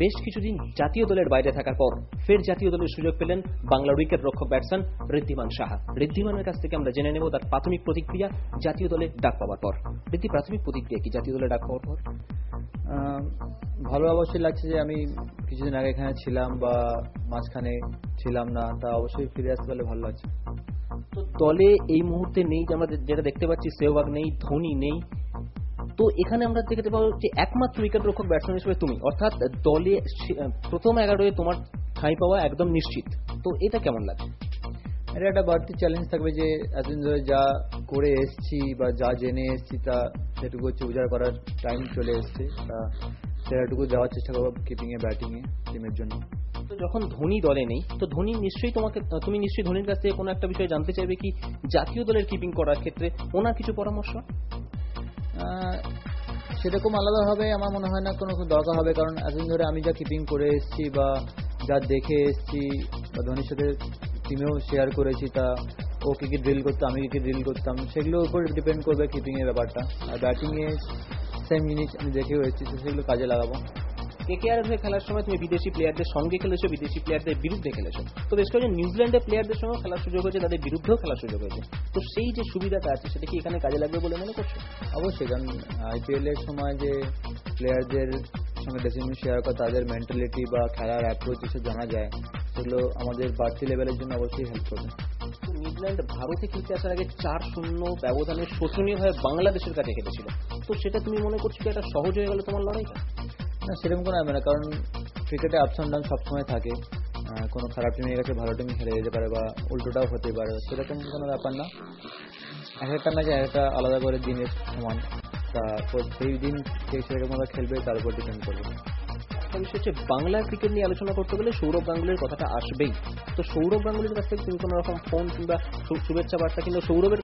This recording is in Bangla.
বেশ কিছুদিন জাতীয় দলের বাইরে থাকার পর ফের জাতীয় দলের সুযোগ পেলেন বাংলার উইকেট রক্ষক ব্যাটসম্যান ঋদ্ধিমান সাহা। ঋদ্ধিমানের কাছ থেকে আমরা জেনে নেব তার প্রাথমিক প্রতিক্রিয়া জাতীয় দলে ডাক পাওয়ার পর। ঋদ্ধি, প্রাথমিক প্রতিক্রিয়া কি জাতীয় দলে ডাক পাওয়ার পর? ভালো অবশ্যই লাগছে যে আমি কিছুদিন আগে এখানে ছিলাম বা মাঝখানে ছিলাম না, তা অবশ্যই ফিরে আসতে পারলে ভালো লাগছে। তো দলে এই মুহূর্তে নেই, যে আমরা যেটা দেখতে পাচ্ছি সেহবাগ নেই, ধোনি নেই, তো এখানে আমরা দেখতে পাবো যে একমাত্র উইকেট রক্ষক ব্যাটসম্যান হিসেবে তুমি, অর্থাৎ দলে প্রথম 11-এ তোমার ঠাঁই পাওয়া একদম নিশ্চিত। তো এটা কেমন লাগে? এটা একটা বাড়তি চ্যালেঞ্জ থাকবে যে এতদিন ধরে যা করে এসছি বা যা জেনে এসছি তা সেটুকু হচ্ছে উজাড় করার টাইম চলে এসছে, তা সেটাটুকু দেওয়ার চেষ্টা করবো কিপিংয়ে ব্যাটিংয়ে টিমের জন্য। তো যখন ধোনি দলে নেই, তো ধোনি নিশ্চয়ই তুমি নিশ্চয়ই ধোনির কাছ থেকে কোনো একটা বিষয় জানতে চাইবে কি জাতীয় দলের কিপিং করার ক্ষেত্রে ওনার কিছু পরামর্শ? সেরকম আলাদাভাবে আমার মনে হয় না কোনো দরকার হবে, কারণ এতদিন ধরে আমি যা কিপিং করে এসেছি বা যা দেখে এসেছি বা ধোনির সাথে টিমেও শেয়ার করেছি, তা ও কী কী ড্রিল করতো আমি কী কী ড্রিল করতাম সেগুলোর উপর ডিপেন্ড করবে কিপিংয়ের ব্যাপারটা। আর ব্যাটিংয়ে সেম জিনিস আমি দেখেও এসেছি, তো সেগুলো কাজে লাগাবো। কেকেআর হয়ে খেলার সময় তুমি বিদেশি প্লেয়ারদের সঙ্গে খেলেছো, বিদেশি প্লেয়ারদের বিরুদ্ধে খেলেছো, তো বেশ কয়েকজন নিউজিল্যান্ডের প্লেয়ারদের সঙ্গে খেলার সুযোগ হয়েছে, তাদের বিরুদ্ধেও খেলার সুযোগ হয়েছে। তো সেই যে সুবিধাটা আছে সেটা কি এখানে কাজে লাগবে বলে মনে করছো? অবশ্যই, কারণ আইপিএল এর সময় যে প্লেয়ারদের সঙ্গে ড্রেসিং রুম শেয়ার করা, তাদের মেন্টালিটি বা খেলার অ্যাপ্রোচ এসব জানা যায়, সেগুলো আমাদের বাড়তি লেভেলের জন্য অবশ্যই হেল্প করবে। নিউজিল্যান্ড ভারতে খেলতে আসার আগে 4-0 ব্যবধানে শোচনীয়ভাবে বাংলাদেশের কাছে হেরেছিল, তো সেটা তুমি মনে করছো এটা সহজ হয়ে গেল তোমার লড়াইটা? না, সেরকম কোনো হবে না, কারণ ক্রিকেটে আপস অ্যান্ড ডাউন সবসময় থাকে। কোনো খারাপ টিমের কাছে ভালো টিম হেরে যেতে পারে বা উল্টোটাও হতে পারে, সেরকম কোনো ব্যাপার না। এক একটা ম্যাচে একটা আলাদা করে দিনের সমান, তারপর সেই দিন সেরকমভাবে খেলবে তার উপর ডিপেন্ড করবে। বিষয় হচ্ছে বাংলার ক্রিকেট নিয়ে আলোচনা করতে গেলে সৌরভ গাঙ্গুলির কথাটা আসবেই। তো সৌরভ গাঙ্গুলির কাছ থেকে তুমি কোনো রকম ফোন কিংবা শুভেচ্ছা বার্তা কিংবা সৌরভের